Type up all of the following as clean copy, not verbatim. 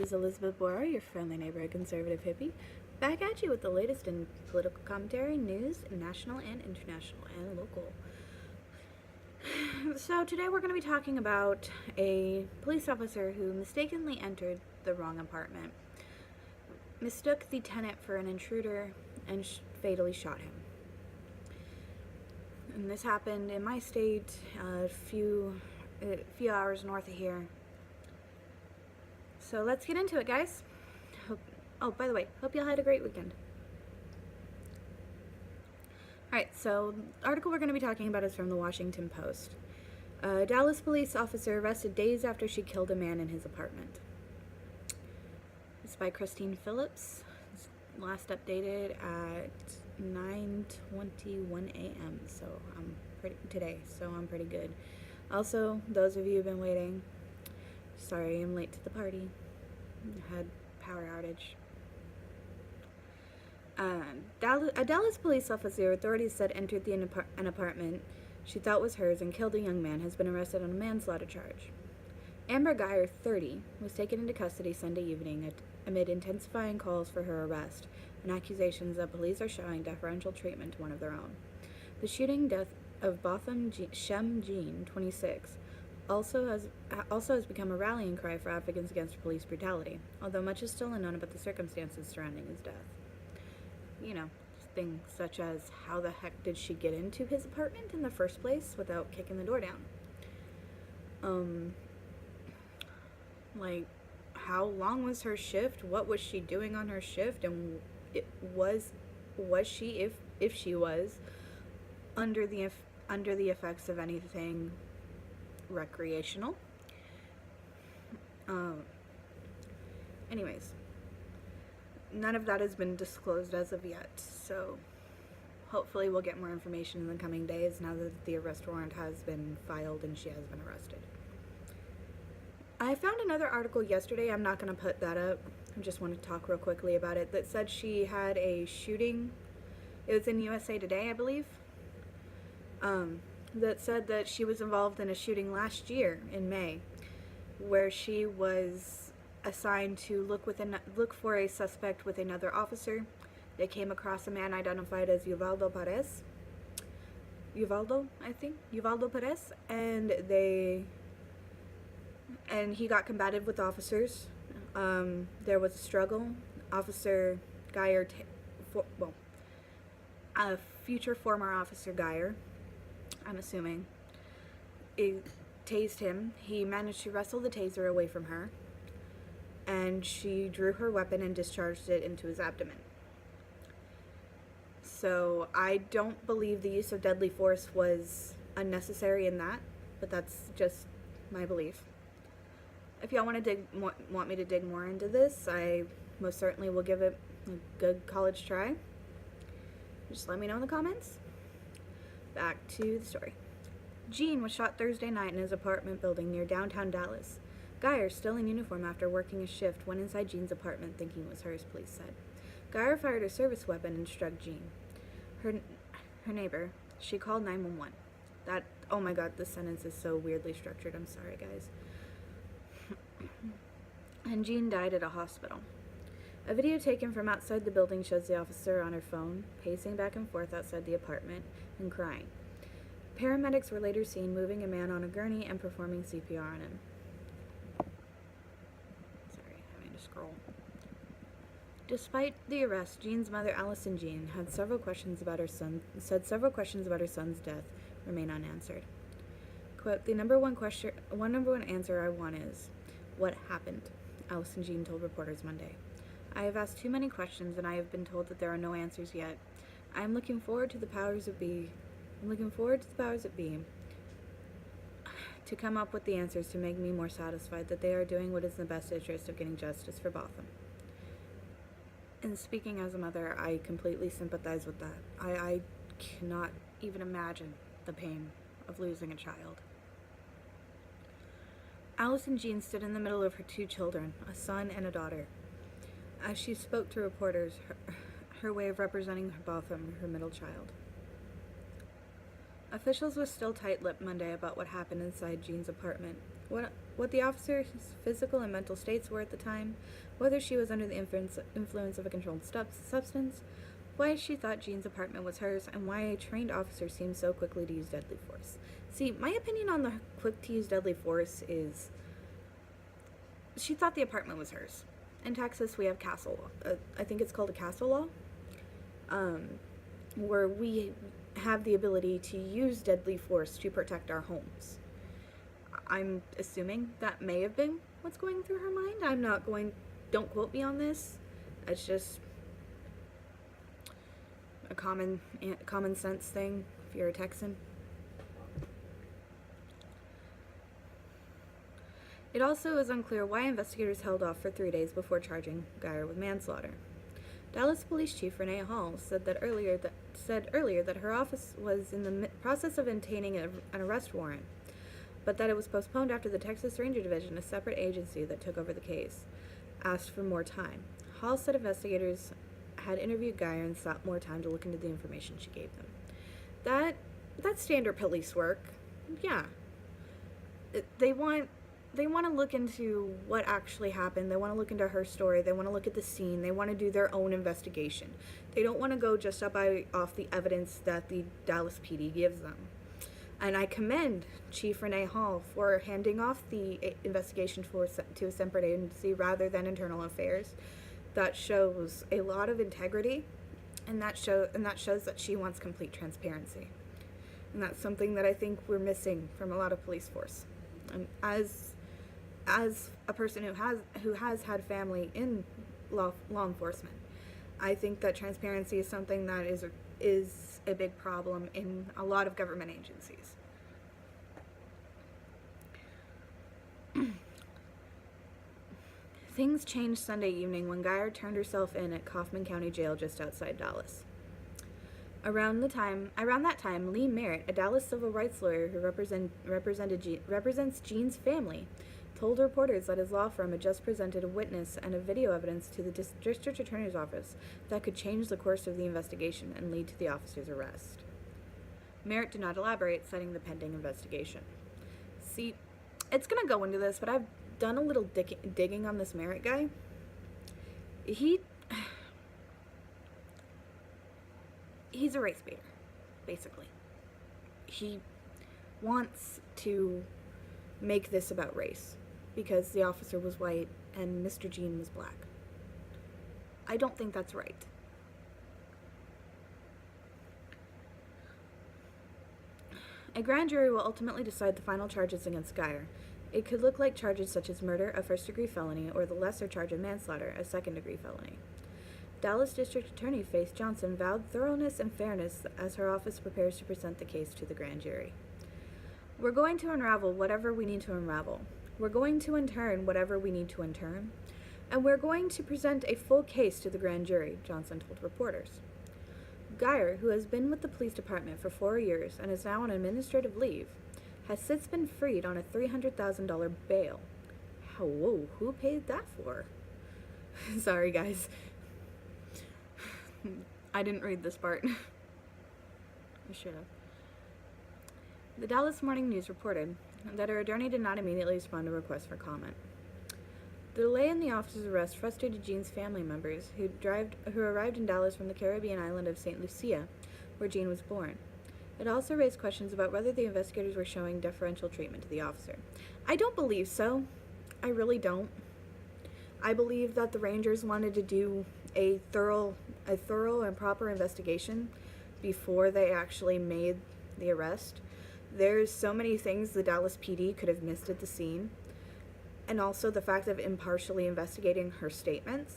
is Elizabeth Borrow, your friendly neighborhood conservative hippie, back at you with the latest in political commentary, news, national and international and local. So today we're going to be talking about a police officer who mistakenly entered the wrong apartment, mistook the tenant for an intruder, and fatally shot him. And this happened in my state, a few hours north of here. So let's get into it, guys. By the way, hope y'all had a great weekend. Alright, so the article we're going to be talking about is from the Washington Post. A Dallas police officer arrested days after she killed a man in his apartment. It's by Christine Phillips. It's last updated at 9:21 a.m. So I'm pretty good. Also, those of you who've been waiting, sorry I'm late to the party. I had power outage. A Dallas police officer, authorities said, entered an apartment she thought was hers and killed a young man, has been arrested on a manslaughter charge. Amber Geyer, 30, was taken into custody Sunday evening amid intensifying calls for her arrest and accusations that police are showing deferential treatment to one of their own. The shooting death of Botham Shem Jean, 26, also has become a rallying cry for advocates against police brutality, although much is still unknown about the circumstances surrounding his death. You know, things such as how the heck did she get into his apartment in the first place without kicking the door down? Like, how long was her shift? What was she doing on her shift? And was she, if she was, under the effects of anything recreational? Anyways, none of that has been disclosed as of yet, so hopefully we'll get more information in the coming days now that the arrest warrant has been filed and she has been arrested. I found another article yesterday, I'm not going to put that up, I just want to talk real quickly about it, that said she had a shooting, it was in USA Today, I believe, that said that she was involved in a shooting last year in May, where she was assigned to look for a suspect with another officer. They came across a man identified as Uvaldo Perez, and he got combative with officers. There was a struggle. Officer Geyer, future former Officer Geyer, I'm assuming, it tased him. He managed to wrestle the taser away from her, and she drew her weapon and discharged it into his abdomen. So I don't believe the use of deadly force was unnecessary in that, but that's just my belief. If y'all want me to dig more into this, I most certainly will give it a good college try. Just let me know in the comments. Back to the story. Jean was shot Thursday night in his apartment building near downtown Dallas. Geyer, still in uniform after working a shift, went inside Jean's apartment thinking it was hers, police said. Geyer fired a service weapon and struck Jean. Her neighbor, she called 911. Oh my god, this sentence is so weirdly structured, I'm sorry guys. And Jean died at a hospital. A video taken from outside the building shows the officer on her phone, pacing back and forth outside the apartment and crying. Paramedics were later seen moving a man on a gurney and performing CPR on him. Sorry, having to scroll. Despite the arrest, Jean's mother, Allison Jean, said several questions about her son's death remain unanswered. Quote, the number one answer I want is, what happened? Allison Jean told reporters Monday. I have asked too many questions and I have been told that there are no answers yet. I am looking forward to the powers that be. To come up with the answers to make me more satisfied that they are doing what is in the best interest of getting justice for Botham. And speaking as a mother, I completely sympathize with that. I cannot even imagine the pain of losing a child. Allison Jean stood in the middle of her two children, a son and a daughter. As she spoke to reporters, her way of representing Botham, her middle child. Officials were still tight-lipped Monday about what happened inside Jean's apartment. what the officer's physical and mental states were at the time, whether she was under the influence of a controlled substance, why she thought Jean's apartment was hers, and why a trained officer seemed so quickly to use deadly force. See, my opinion on the quick to use deadly force is she thought the apartment was hers. In Texas, we have castle law. I think it's called a castle law, where we have the ability to use deadly force to protect our homes. I'm assuming that may have been what's going through her mind. Don't quote me on this. It's just a common sense thing if you're a Texan. It also is unclear why investigators held off for 3 days before charging Geyer with manslaughter. Dallas Police Chief Renee Hall said earlier that her office was in the process of obtaining an arrest warrant, but that it was postponed after the Texas Ranger Division, a separate agency that took over the case, asked for more time. Hall said investigators had interviewed Geyer and sought more time to look into the information she gave them. That's standard police work. Yeah. They want to look into what actually happened. They want to look into her story. They want to look at the scene. They want to do their own investigation. They don't want to go just off the evidence that the Dallas PD gives them. And I commend Chief Renee Hall for handing off the investigation to a separate agency rather than internal affairs. That shows a lot of integrity, and that shows that she wants complete transparency. And that's something that I think we're missing from a lot of police force. And as a person who has had family in law enforcement, I think that transparency is something that is a big problem in a lot of government agencies. Things changed Sunday evening when Geyer turned herself in at Kaufman County Jail just outside Dallas. Around that time, Lee Merritt, a Dallas civil rights lawyer who represents Jean's family, told reporters that his law firm had just presented a witness and a video evidence to the district attorney's office that could change the course of the investigation and lead to the officer's arrest. Merritt did not elaborate, citing the pending investigation. See, it's going to go into this, but I've done a little digging on this Merritt guy. He's a race baiter, basically. He wants to make this about race because the officer was white and Mr. Jean was black. I don't think that's right. A grand jury will ultimately decide the final charges against Geyer. It could look like charges such as murder, a first-degree felony, or the lesser charge of manslaughter, a second-degree felony. Dallas District Attorney Faith Johnson vowed thoroughness and fairness as her office prepares to present the case to the grand jury. We're going to unravel whatever we need to unravel. We're going to intern whatever we need to intern. And we're going to present a full case to the grand jury, Johnson told reporters. Geyer, who has been with the police department for 4 years and is now on administrative leave, has since been freed on a $300,000 bail. Whoa, who paid that for? Sorry, guys. I didn't read this part. I should have. The Dallas Morning News reported that her attorney did not immediately respond to requests for comment. The delay in the officer's arrest frustrated Jean's family members, who arrived in Dallas from the Caribbean island of St. Lucia, where Jean was born. It also raised questions about whether the investigators were showing deferential treatment to the officer. I don't believe so. I really don't. I believe that the Rangers wanted to do a thorough and proper investigation before they actually made the arrest. There's so many things the Dallas PD could have missed at the scene, and also the fact of impartially investigating her statements.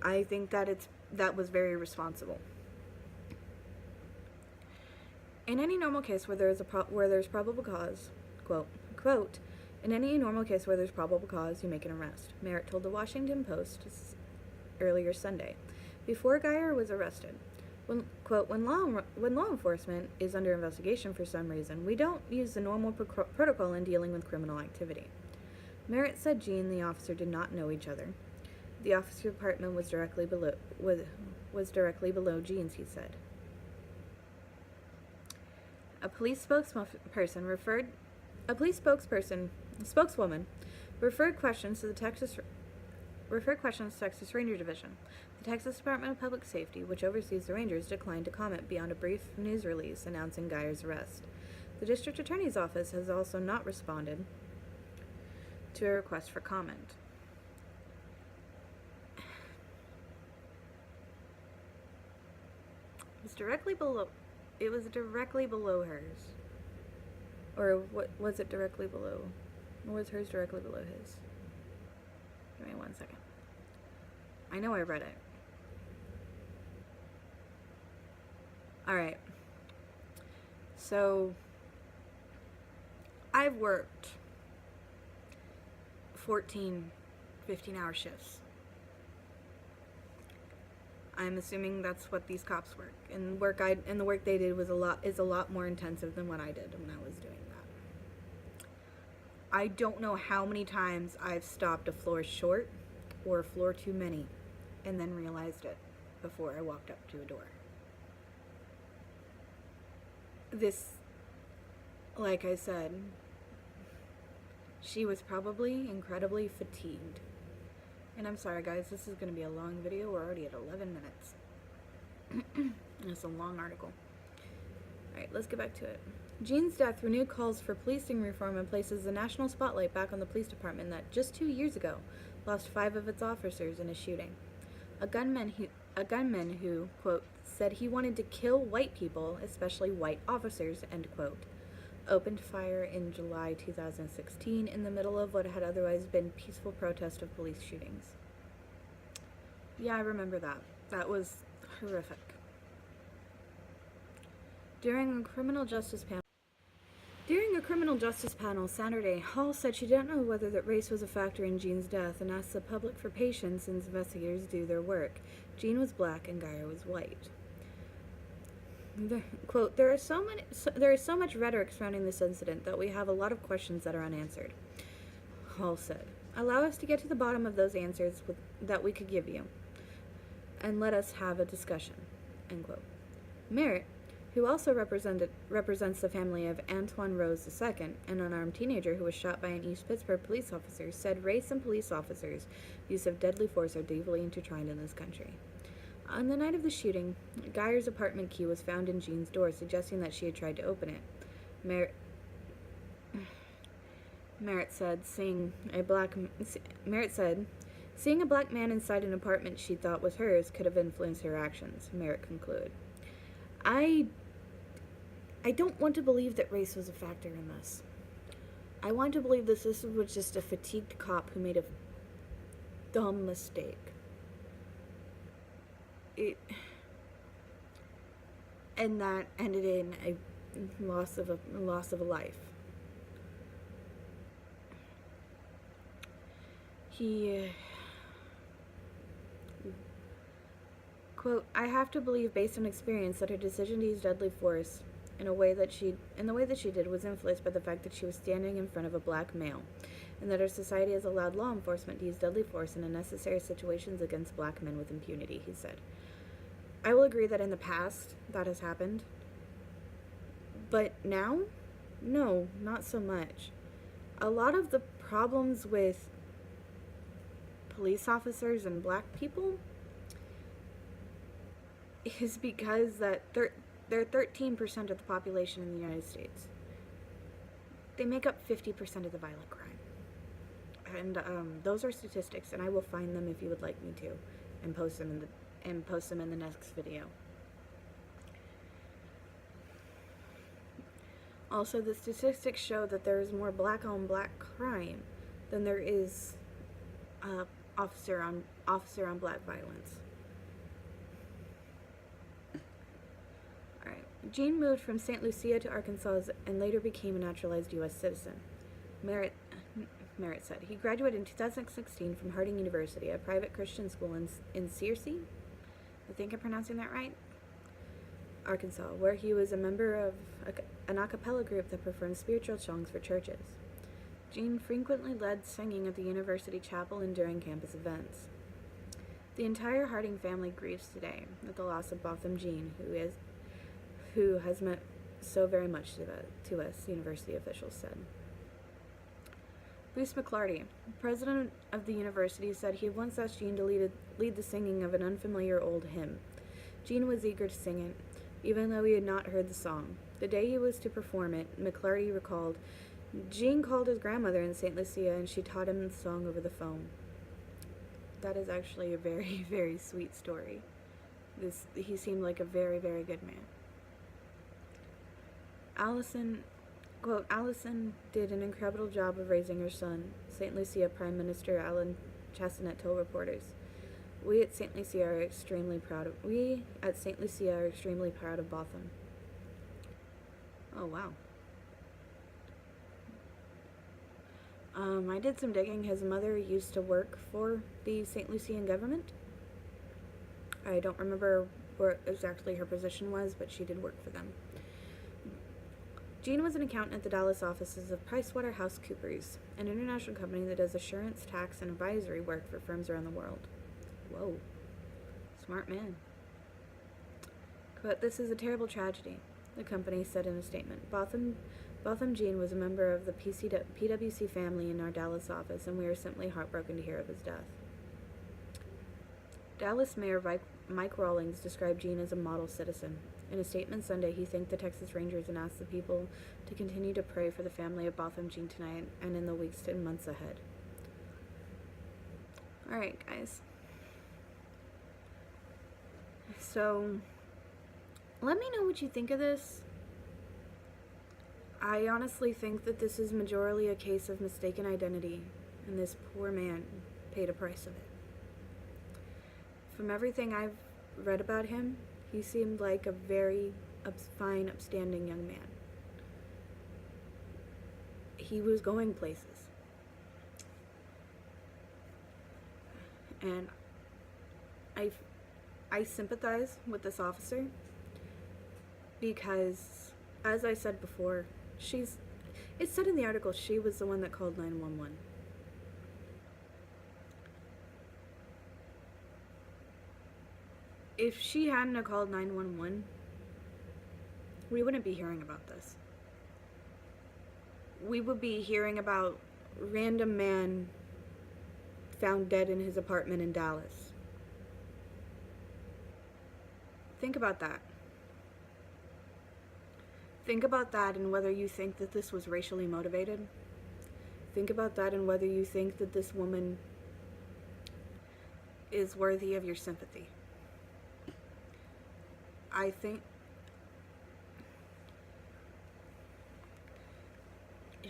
I think that was very responsible. In any normal case where there's probable cause, quote, in any normal case where there's probable cause, you make an arrest, Merritt told the Washington Post earlier Sunday, before Geyer was arrested. When law enforcement is under investigation for some reason, we don't use the normal protocol in dealing with criminal activity. Merritt said Jean and the officer did not know each other. The officer's apartment was directly below Jean's, he said. A police spokesperson The spokeswoman referred questions to Texas Ranger Division. The Texas Department of Public Safety, which oversees the Rangers, declined to comment beyond a brief news release announcing Geyer's arrest. The district attorney's office has also not responded to a request for comment. It was directly below hers. Or what was it directly below? Or was hers directly below his? Give me 1 second. I know I read it. Alright. So, I've worked 14, 15-hour shifts. I'm assuming that's what these cops work. And the work they did is a lot more intensive than what I did when I was doing that. I don't know how many times I've stopped a floor short or a floor too many and then realized it before I walked up to a door. This, like I said, she was probably incredibly fatigued. And I'm sorry guys, this is going to be a long video. We're already at 11 minutes. And it's a long article. Alright, let's get back to it. Jean's death renewed calls for policing reform and places the national spotlight back on the police department that just 2 years ago lost 5 of its officers in a shooting. A gunman who, quote, said he wanted to kill white people, especially white officers, end quote, opened fire in July 2016 in the middle of what had otherwise been peaceful protest of police shootings. Yeah, I remember that. That was horrific. During a criminal justice panel Saturday, Hall said she didn't know whether that race was a factor in Jean's death and asked the public for patience as investigators do their work. Jean was black and Geyer was white. Quote, there is so much rhetoric surrounding this incident that we have a lot of questions that are unanswered, Hall said. Allow us to get to the bottom of those answers that we could give you, and let us have a discussion, end quote. Merritt, who also represents the family of Antoine Rose II, an unarmed teenager who was shot by an East Pittsburgh police officer, said race and police officers' use of deadly force are deeply intertwined in this country. On the night of the shooting, Geyer's apartment key was found in Jean's door, suggesting that she had tried to open it. Merritt said, seeing a black man inside an apartment she thought was hers could have influenced her actions, Merritt concluded. I don't want to believe that race was a factor in this. I want to believe this was just a fatigued cop who made a dumb mistake. And that ended in a loss of a life. He quote, I have to believe based on experience that her decision to use deadly force in the way that she did was influenced by the fact that she was standing in front of a black male, and that our society has allowed law enforcement to use deadly force in unnecessary situations against black men with impunity, he said. I will agree that in the past that has happened, but now, no, not so much. A lot of the problems with police officers and black people is because that they're 13% of the population in the United States. They make up 50% of the violent crime. And those are statistics, and I will find them if you would like me to, and post them in the next video. Also, the statistics show that there is more black on black crime than there is officer on black violence. Alright. Jean moved from St. Lucia to Arkansas and later became a naturalized U.S. citizen. Merritt said. He graduated in 2016 from Harding University, a private Christian school in Searcy, I think I'm pronouncing that right, Arkansas, where he was a member of an a cappella group that performed spiritual songs for churches. Jean frequently led singing at the university chapel and during campus events. The entire Harding family grieves today at the loss of Botham Jean, who has meant so very much to us, university officials said. Bruce McClarty, president of the university, said he had once asked Jean to lead the singing of an unfamiliar old hymn. Jean was eager to sing it, even though he had not heard the song. The day he was to perform it, McClarty recalled, Jean called his grandmother in St. Lucia and she taught him the song over the phone. That is actually a very, very sweet story. He seemed like a very, very good man. Allison, quote, Allison did an incredible job of raising her son, St. Lucia Prime Minister Alan Chastanet told reporters. We at St. Lucia are extremely proud of Botham. Oh, wow. I did some digging. His mother used to work for the St. Lucian government. I don't remember what exactly her position was, but she did work for them. Jean was an accountant at the Dallas offices of PricewaterhouseCoopers, an international company that does assurance, tax, and advisory work for firms around the world. Whoa. Smart man. Quote, this is a terrible tragedy, the company said in a statement. Botham Jean was a member of the PwC family in our Dallas office, and we are simply heartbroken to hear of his death. Dallas Mayor Mike Rawlings described Jean as a model citizen. In a statement Sunday, he thanked the Texas Rangers and asked the people to continue to pray for the family of Botham Jean tonight and in the weeks and months ahead. Alright, guys. So, let me know what you think of this. I honestly think that this is majorly a case of mistaken identity, and this poor man paid a price of it. From everything I've read about him, he seemed like a very fine, upstanding young man. He was going places. And I sympathize with this officer because, as I said before, it said in the article she was the one that called 911. If she hadn't have called 911, we wouldn't be hearing about this. We would be hearing about random man found dead in his apartment in Dallas. Think about that. Think about that and whether you think that this was racially motivated. Think about that and whether you think that this woman is worthy of your sympathy. I think,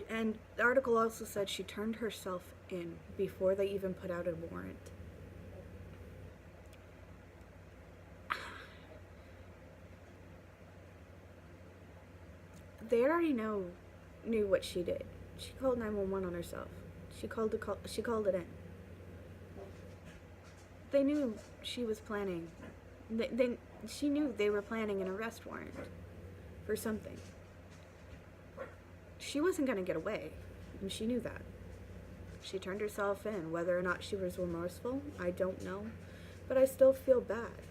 and the article also said she turned herself in before they even put out a warrant. They already knew what she did. She called 911 on herself. She called it in. They knew she was planning. She knew they were planning an arrest warrant for something. She wasn't going to get away, and she knew that. She turned herself in. Whether or not she was remorseful, I don't know. But I still feel bad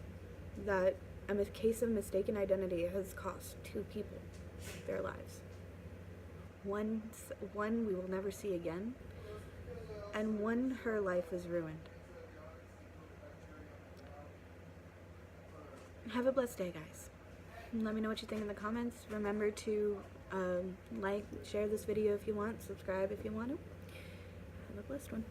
that a case of mistaken identity has cost 2 people their lives. One we will never see again, and one her life is ruined. Have a blessed day, guys. Let me know what you think in the comments. Remember to like, share this video if you want, subscribe if you want to. Have a blessed one.